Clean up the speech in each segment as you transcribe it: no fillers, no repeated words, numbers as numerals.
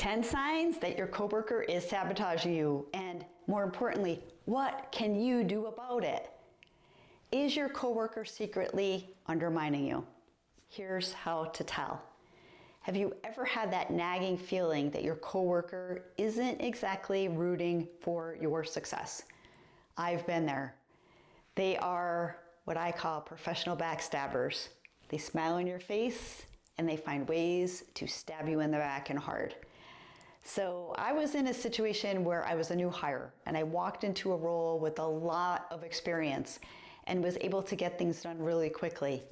10 signs that your coworker is sabotaging you, and more importantly, what can you do about it? Is your coworker secretly undermining you? Here's how to tell. Have you ever had that nagging feeling that your coworker isn't exactly rooting for your success? I've been there. They are what I call professional backstabbers. They smile in your face and they find ways to stab you in the back and hard. So I was in a situation where I was a new hire and I walked into a role with a lot of experience and was able to get things done really quickly.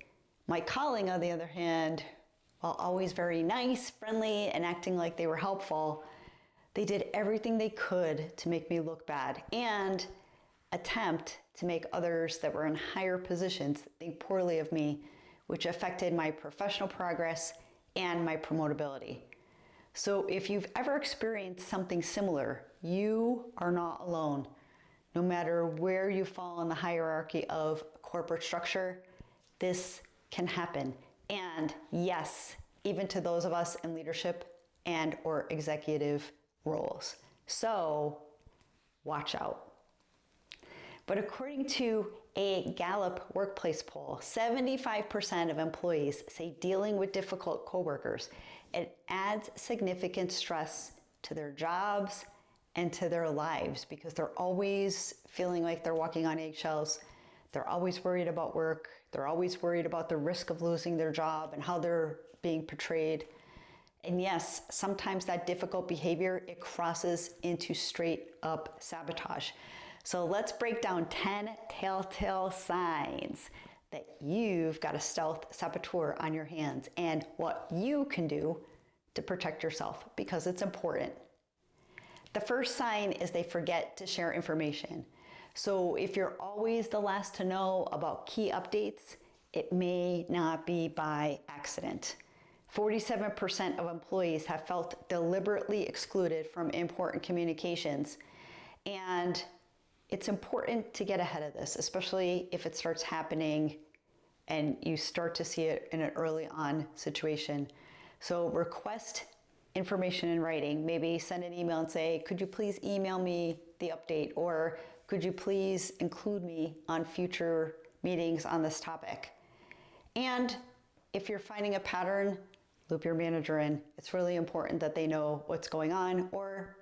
My colleague, on the other hand, while always very nice, friendly, and acting like they were helpful, they did everything they could to make me look bad and attempt to make others that were in higher positions think poorly of me, which affected my professional progress and my promotability. So if you've ever experienced something similar, you are not alone. No matter where you fall in the hierarchy of corporate structure, this can happen. And yes, even to those of us in leadership and or executive roles. So watch out. But according to a Gallup workplace poll, 75% of employees say dealing with difficult coworkers, it adds significant stress to their jobs and to their lives because they're always feeling like they're walking on eggshells. They're always worried about work. They're always worried about the risk of losing their job and how they're being portrayed. And yes, sometimes that difficult behavior, it crosses into straight up sabotage. So let's break down 10 telltale signs that you've got a stealth saboteur on your hands and what you can do to protect yourself because it's important. The first sign is they forget to share information. So if you're always the last to know about key updates, it may not be by accident. 47% of employees have felt deliberately excluded from important communications. And it's important to get ahead of this, especially if it starts happening and you start to see it in an early on situation. So request information in writing. Maybe send an email and say, could you please email me the update? Or could you please include me on future meetings on this topic? And if you're finding a pattern, loop your manager in. It's really important that they know what's going on, or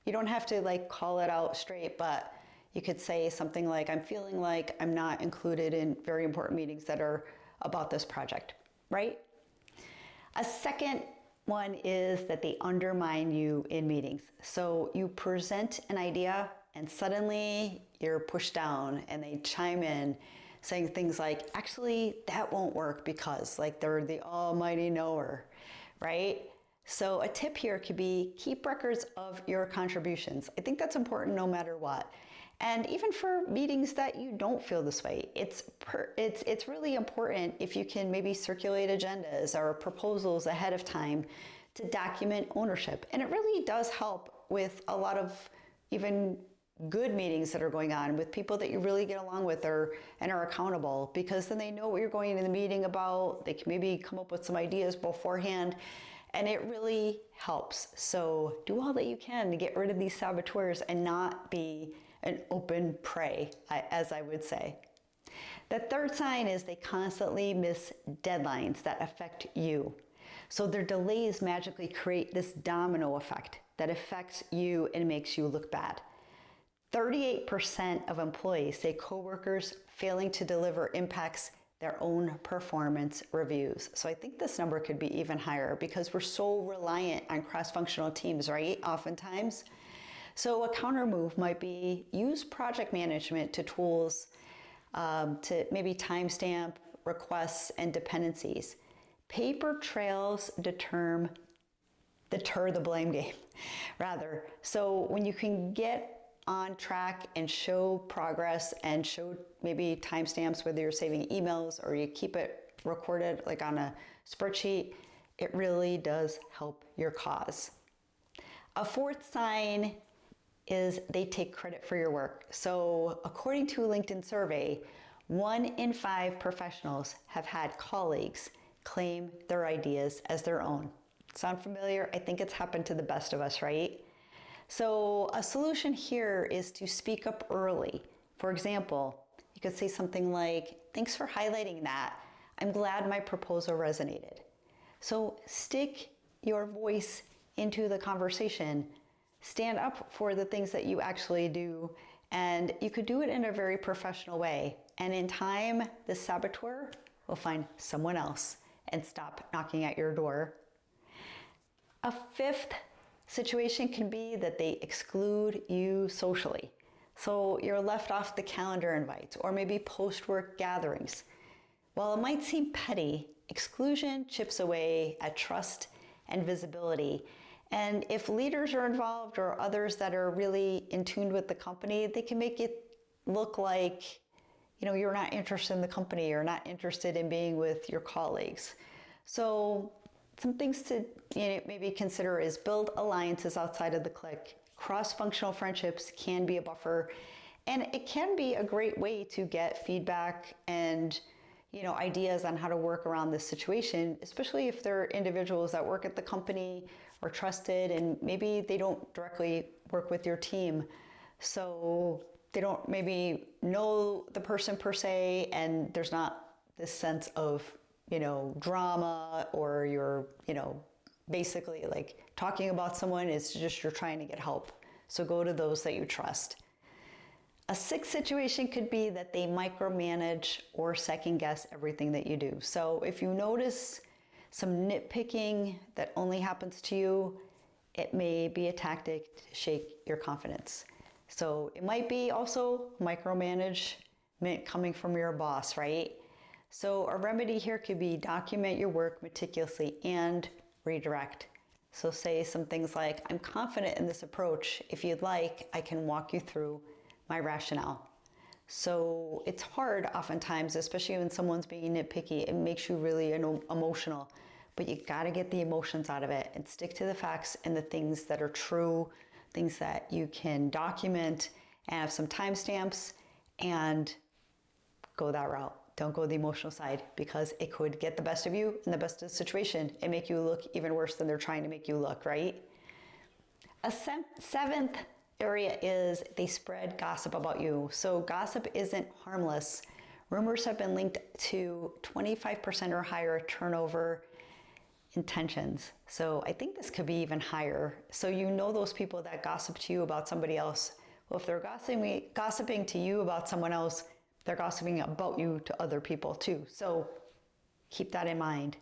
you don't have to call it out straight, but you could say something like, I'm feeling like I'm not included in very important meetings that are about this project, right? A second one is that they undermine you in meetings. So you present an idea and suddenly you're pushed down and they chime in saying things like, actually, that won't work because they're the almighty knower, right? So a tip here could be keep records of your contributions. I think that's important no matter what. And even for meetings that you don't feel this way, it's really important if you can maybe circulate agendas or proposals ahead of time to document ownership. And it really does help with a lot of even good meetings that are going on with people that you really get along with and are accountable, because then they know what you're going into the meeting about. They can maybe come up with some ideas beforehand. And it really helps. So do all that you can to get rid of these saboteurs and not be an open prey, as I would say. The third sign is they constantly miss deadlines that affect you. So their delays magically create this domino effect that affects you and makes you look bad. 38% of employees say coworkers failing to deliver impacts their own performance reviews. So I think this number could be even higher because we're so reliant on cross-functional teams, right? Oftentimes. So a counter move might be use project management to tools to maybe timestamp requests and dependencies. Paper trails deter the blame game, rather. So when you can get on track and show progress and show maybe timestamps, whether you're saving emails or you keep it recorded on a spreadsheet, it really does help your cause. A fourth sign is they take credit for your work. So according to a LinkedIn survey, 1 in 5 professionals have had colleagues claim their ideas as their own. Sound familiar? I think it's happened to the best of us, right? So a solution here is to speak up early. For example, you could say something like, thanks for highlighting that. I'm glad my proposal resonated. So stick your voice into the conversation. Stand up for the things that you actually do, and you could do it in a very professional way. And in time, the saboteur will find someone else and stop knocking at your door. A fifth situation can be that they exclude you socially. So you're left off the calendar invites or maybe post-work gatherings. While it might seem petty, exclusion chips away at trust and visibility. And if leaders are involved or others that are really in tune with the company, they can make it look like, you're not interested in the company, you're not interested in being with your colleagues. So some things to maybe consider is build alliances outside of the clique. Cross-functional friendships can be a buffer, and it can be a great way to get feedback and ideas on how to work around this situation, especially if they're individuals that work at the company or trusted, and maybe they don't directly work with your team. So they don't maybe know the person per se, and there's not this sense of, drama, or you're, basically like talking about someone. It's just you're trying to get help. So go to those that you trust. A sixth situation could be that they micromanage or second guess everything that you do. So if you notice some nitpicking that only happens to you, it may be a tactic to shake your confidence. So it might be also micromanagement coming from your boss, right? So a remedy here could be document your work meticulously and redirect. So say some things like, I'm confident in this approach. If you'd like, I can walk you through my rationale. So it's hard oftentimes, especially when someone's being nitpicky. It makes you really emotional, but you got to get the emotions out of it and stick to the facts and the things that are true, things that you can document and have some timestamps, and go that route. Don't go the emotional side, because it could get the best of you in the best of the situation and make you look even worse than they're trying to make you look, right? A seventh area is they spread gossip about you. So gossip isn't harmless. Rumors have been linked to 25% or higher turnover intentions. So I think this could be even higher. So those people that gossip to you about somebody else. Well, if they're gossiping to you about someone else, they're gossiping about you to other people too. So keep that in mind.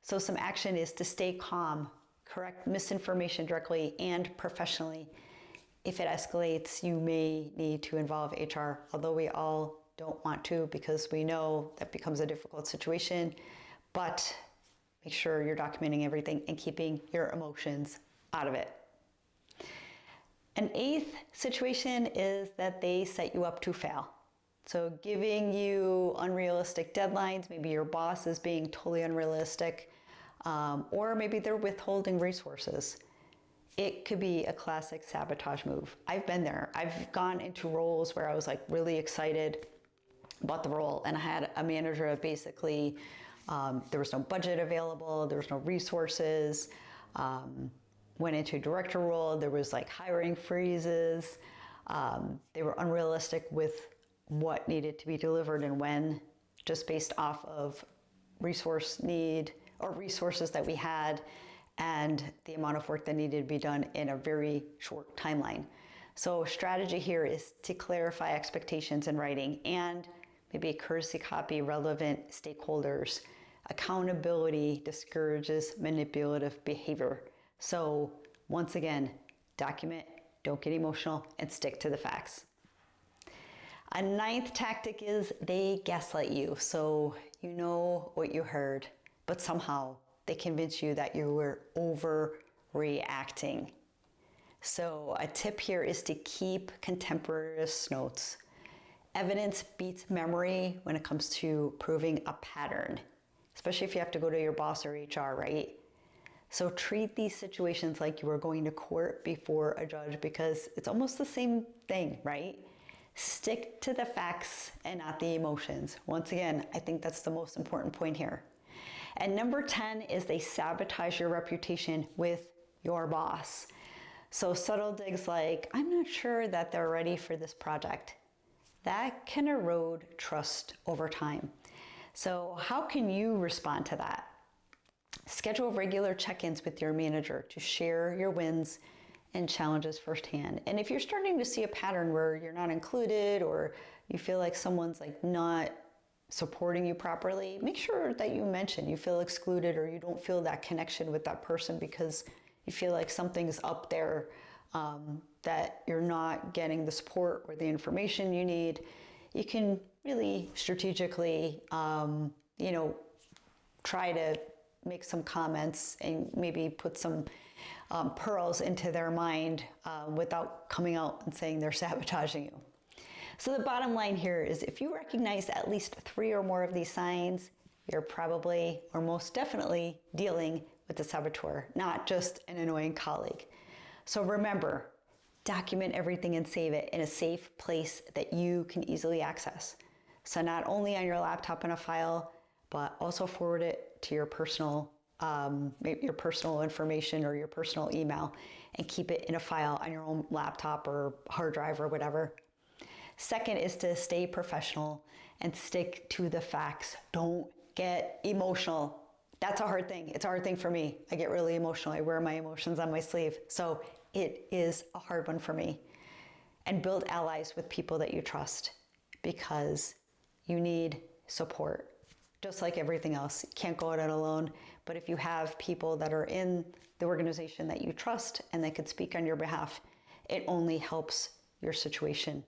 So some action is to stay calm, correct misinformation directly and professionally. If it escalates, you may need to involve HR, although we all don't want to, because we know that becomes a difficult situation. But make sure you're documenting everything and keeping your emotions out of it. An eighth situation is that they set you up to fail. So giving you unrealistic deadlines, maybe your boss is being totally unrealistic, or maybe they're withholding resources. It could be a classic sabotage move. I've been there. I've gone into roles where I was like really excited about the role, and I had a manager that basically, there was no budget available, there was no resources, went into a director role, there was like hiring freezes, they were unrealistic with what needed to be delivered and when, just based off of resource need or resources that we had and the amount of work that needed to be done in a very short timeline. So strategy here is to clarify expectations in writing and maybe a courtesy copy relevant stakeholders. Accountability discourages manipulative behavior. So once again, document, don't get emotional, and stick to the facts. A ninth tactic is they gaslight you. So you know what you heard, but somehow they convince you that you were overreacting. So a tip here is to keep contemporaneous notes. Evidence beats memory when it comes to proving a pattern, especially if you have to go to your boss or HR, right? So treat these situations like you are going to court before a judge, because it's almost the same thing, right? Stick to the facts and not the emotions. Once again, I think that's the most important point here. And number 10 is they sabotage your reputation with your boss. So subtle digs like, I'm not sure that they're ready for this project. That can erode trust over time. So how can you respond to that? Schedule regular check-ins with your manager to share your wins and challenges firsthand. And if you're starting to see a pattern where you're not included or you feel like someone's like not supporting you properly, make sure that you mention you feel excluded or you don't feel that connection with that person because you feel like something's up there, that you're not getting the support or the information you need. You can really strategically, try to make some comments and maybe put some pearls into their mind without coming out and saying they're sabotaging you. So the bottom line here is if you recognize at least 3 or more of these signs, you're probably or most definitely dealing with a saboteur, not just an annoying colleague. So remember, document everything and save it in a safe place that you can easily access. So not only on your laptop in a file, but also forward it to your personal information or your personal email and keep it in a file on your own laptop or hard drive or whatever. Second is to stay professional and stick to the facts. Don't get emotional. That's a hard thing. It's a hard thing for me. I get really emotional. I wear my emotions on my sleeve. So it is a hard one for me. And build allies with people that you trust because you need support. Just like everything else, you can't go at it alone. But if you have people that are in the organization that you trust and that could speak on your behalf, it only helps your situation.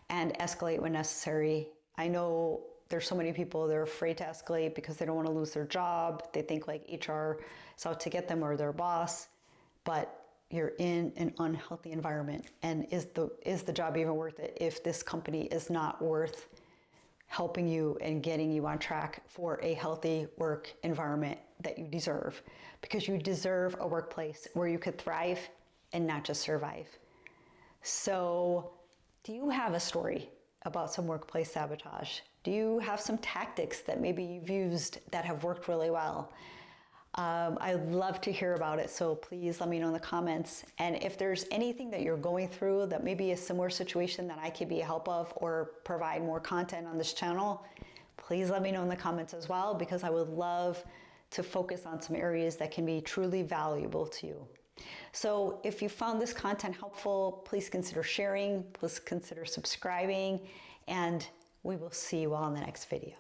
And escalate when necessary. I know there's so many people, they're afraid to escalate because they don't want to lose their job. They think like HR is out to get them or their boss, but you're in an unhealthy environment. And is the job even worth it if this company is not worth helping you and getting you on track for a healthy work environment that you deserve? Because you deserve a workplace where you could thrive and not just survive. So do you have a story about some workplace sabotage? Do you have some tactics that maybe you've used that have worked really well? I'd love to hear about it, so please let me know in the comments. And if there's anything that you're going through that may be a similar situation that I could be a help of or provide more content on this channel, please let me know in the comments as well, because I would love to focus on some areas that can be truly valuable to you. So if you found this content helpful, please consider sharing, please consider subscribing, and we will see you all in the next video.